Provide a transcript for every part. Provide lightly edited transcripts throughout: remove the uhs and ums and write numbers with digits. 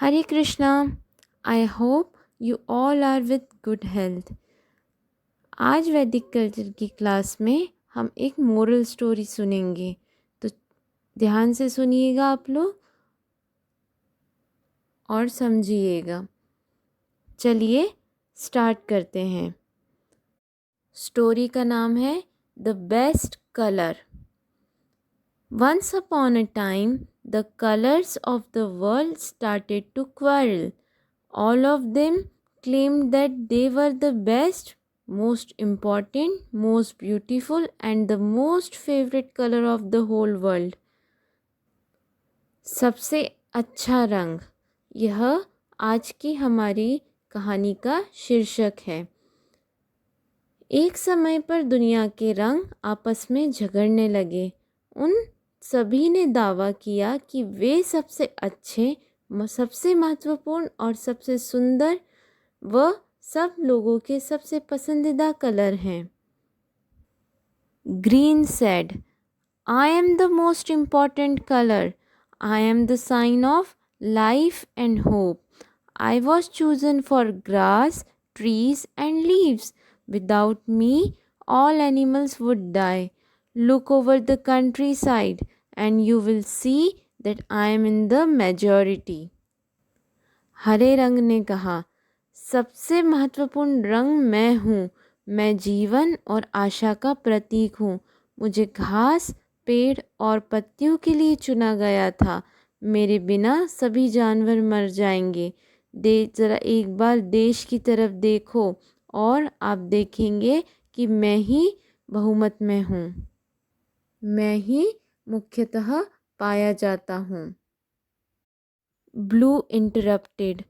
Hare Krishna. I hope you all are with good health. आज वैदिक culture की class में हम एक मोरल स्टोरी सुनेंगे, तो ध्यान से सुनिएगा आप लोग और समझिएगा। चलिए स्टार्ट करते हैं। स्टोरी का नाम है the best colour. Once upon a time the colours of the world started to quarrel. All of them claimed that they were the best, most important, most beautiful, and the most favorite color of the whole world. सबसे अच्छा रंग, यह आज की हमारी कहानी का शीर्षक है। एक समय पर दुनिया के रंग आपस में झगड़ने लगे। उन सभी ने दावा किया कि वे सबसे अच्छे, सबसे महत्वपूर्ण और सबसे सुंदर व सब लोगों के सबसे पसंदीदा कलर हैं। Green said, I am the most important color. I am the sign of life and hope. I was chosen for grass, trees, and leaves. Without me, all animals would die. Look over the countryside, and you will see that I am in the majority. हरे रंग ने कहा, सबसे महत्वपूर्ण रंग मैं हूँ। मैं जीवन और आशा का प्रतीक हूँ। मुझे घास, पेड़ और पत्तियों के लिए चुना गया था। मेरे बिना सभी जानवर मर जाएंगे। ज़रा एक बार देश की तरफ देखो और आप देखेंगे कि मैं ही बहुमत में हूँ। मैं ही मुख्यतः पाया जाता हूँ। Blue interrupted.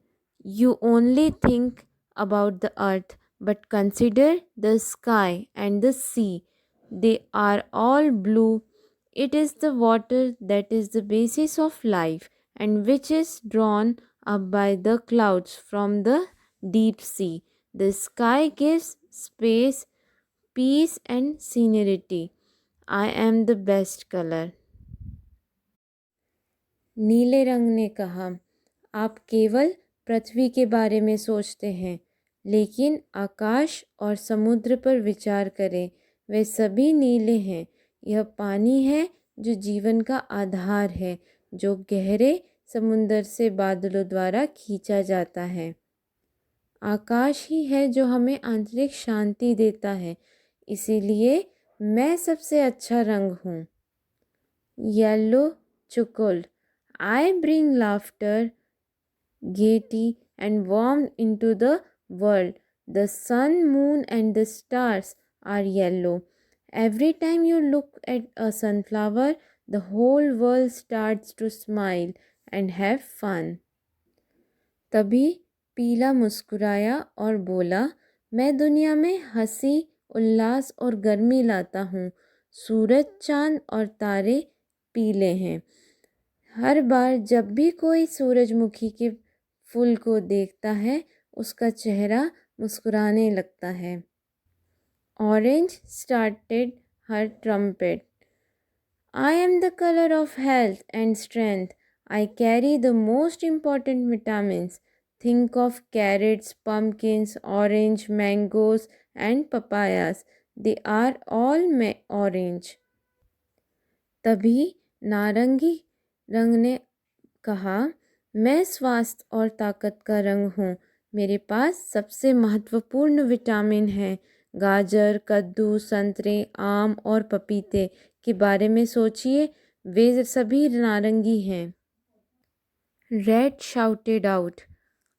You only think about the earth, but consider the sky and the sea. They are all blue. It is the water that is the basis of life and which is drawn up by the clouds from the deep sea. The sky gives space, peace, and scenery. I am the best color. नीले रंग ने कहा, आप केवल पृथ्वी के बारे में सोचते हैं, लेकिन आकाश और समुद्र पर विचार करें। वे सभी नीले हैं। यह पानी है जो जीवन का आधार है, जो गहरे समुद्र से बादलों द्वारा खींचा जाता है। आकाश ही है जो हमें आंतरिक शांति देता है। इसीलिए मैं सबसे अच्छा रंग हूँ। येलो चुकुल, I bring laughter, gaiety, and warmth into the world. The sun, moon, and the stars are yellow. Every time you look at a sunflower, the whole world starts to smile and have fun. तभी पीला मुस्कुराया और बोला, मैं दुनिया में हंसी, उल्लास और गर्मी लाता हूँ। सूरज, चाँद और तारे पीले हैं। हर बार जब भी कोई सूरजमुखी के फूल को देखता है, उसका चेहरा मुस्कुराने लगता है। Orange started her trumpet. I am the color of health and strength. I carry the most important vitamins. Think of carrots, pumpkins, orange, mangoes, and papayas. They are all orange. तभी नारंगी रंग ने कहा, मैं स्वास्थ्य और ताकत का रंग हूँ। मेरे पास सबसे महत्वपूर्ण विटामिन हैं। गाजर, कद्दू, संतरे, आम और पपीते के बारे में सोचिए, वे सभी नारंगी हैं। Red shouted out,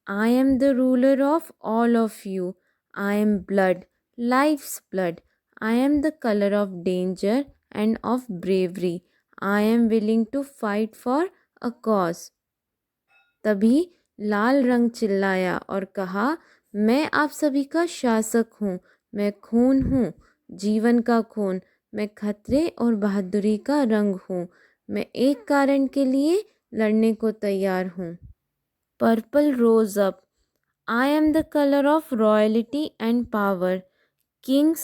I am the ruler of all of you. I am blood, life's blood. I am the colour of danger and of bravery. I am willing to fight for a cause. तभी लाल रंग चिल्लाया और कहा, मैं आप सभी का शासक हूँ। मैं खून हूँ, जीवन का खून। मैं खतरे और बहादुरी का रंग हूँ। मैं एक कारण के लिए लड़ने को तैयार हूँ। Purple rose up, I am the colour of royalty and power. Kings,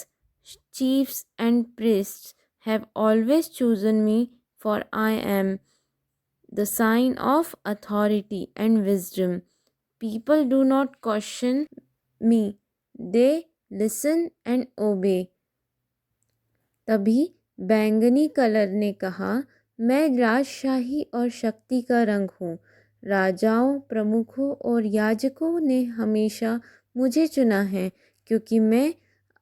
chiefs, and priests have always chosen me, for I am the sign of authority and wisdom. People do not caution me, they listen and obey. तभी बैंगनी colour ने कहा, मैं राजशाही और शक्ति का रंग हूँ। राजाओं, प्रमुखों और याजकों ने हमेशा मुझे चुना है क्योंकि मैं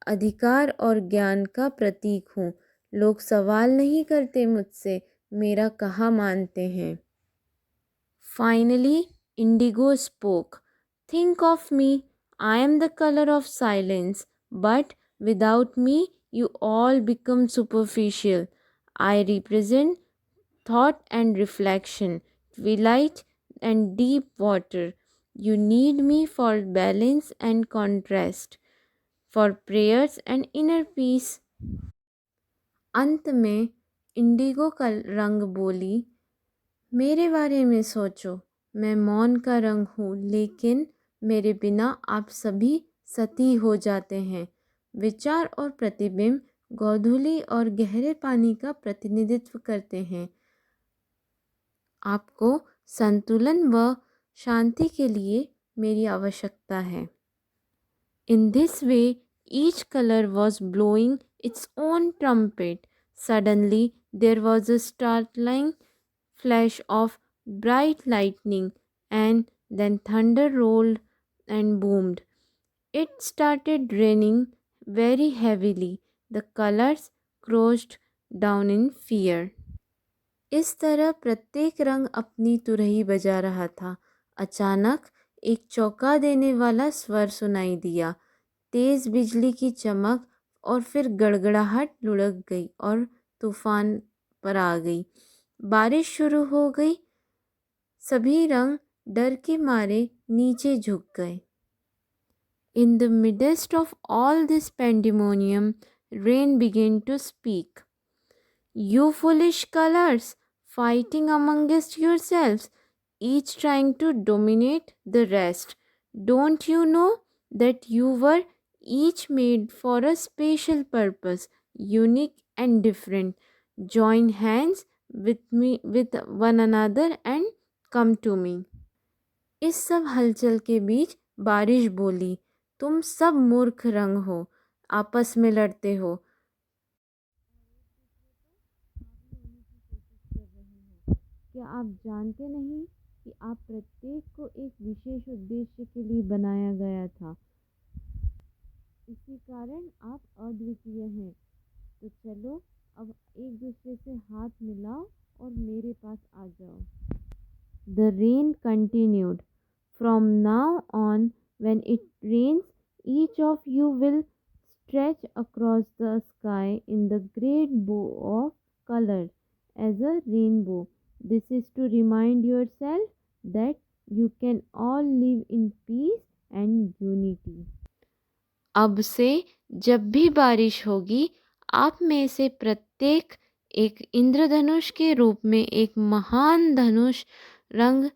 अधिकार और ज्ञान का प्रतीक हूँ। लोग सवाल नहीं करते मुझसे, मेरा कहा मानते हैं। Finally, Indigo spoke. Think of me. I am the color of silence, but without me, you all become superficial. I represent thought and reflection, twilight and deep water. You need me for balance and contrast, for prayers and inner peace. अंत में Indigo का रंग बोली, मेरे बारे में सोचो, मैं मौन का रंग हूँ, लेकिन मेरे बिना आप सभी सती हो जाते हैं। विचार और प्रतिबिंब गोधूली और गहरे पानी का प्रतिनिधित्व करते हैं। आपको संतुलन व शांति के लिए मेरी आवश्यकता है। In this way, each color was blowing its own trumpet. Suddenly, there was a startling flash of bright lightning, and then thunder rolled and boomed. It started raining very heavily. The colors crashed down in fear. इस तरह प्रत्येक रंग अपनी तुरही बजा रहा था। अचानक एक चौंका देने वाला स्वर सुनाई दिया। तेज़ बिजली की चमक और फिर गड़गड़ाहट लुढ़क गई और तूफान पर आ गई। बारिश शुरू हो गई। सभी रंग डर के मारे नीचे झुक गए। In the midst of all this pandemonium, rain began to speak. You foolish colors, fighting amongst yourselves, each trying to dominate the rest. Don't you know that you were each made for a special purpose, unique and different? Join hands with me, with one another, and come to me. इस सब हलचल के बीच बारिश बोली, तुम सब मूर्ख रंग हो, आपस में लड़ते हो, क्या आप जानते नहीं कि आप प्रत्येक को एक विशेष उद्देश्य के लिए बनाया गया था? इसी कारण आप अद्वितीय हैं। तो चलो अब एक दूसरे से हाथ मिलाओ और मेरे पास आ जाओ। The rain continued. From now on, when it rains, each of you will stretch across the sky in the great bow of color as a rainbow. This is to remind yourself that you can all live in peace and unity. अब से जब भी बारिश होगी, आप में से प्रत्येक एक इंद्रधनुष के रूप में एक महान धनुष रंग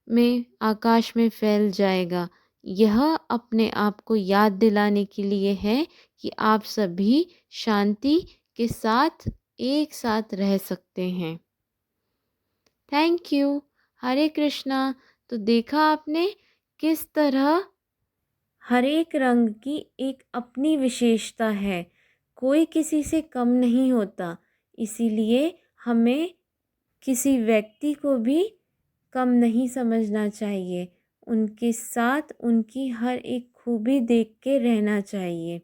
में आकाश में फैल जाएगा। यह अपने आप को याद दिलाने के लिए है कि आप सभी शांति के साथ एक साथ रह सकते हैं। Thank you. हरे कृष्णा। तो देखा आपने किस तरह हर एक रंग की एक अपनी विशेषता है, कोई किसी से कम नहीं होता। इसीलिए हमें किसी व्यक्ति को भी कम नहीं समझना चाहिए, उनके साथ उनकी हर एक खूबी देख के रहना चाहिए।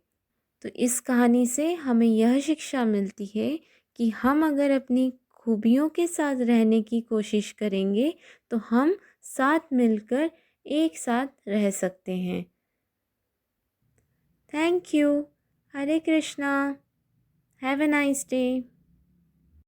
तो इस कहानी से हमें यह शिक्षा मिलती है कि हम अगर अपनी खूबियों के साथ रहने की कोशिश करेंगे तो हम साथ मिलकर एक साथ रह सकते हैं। Thank you. Hare Krishna. Have a nice day.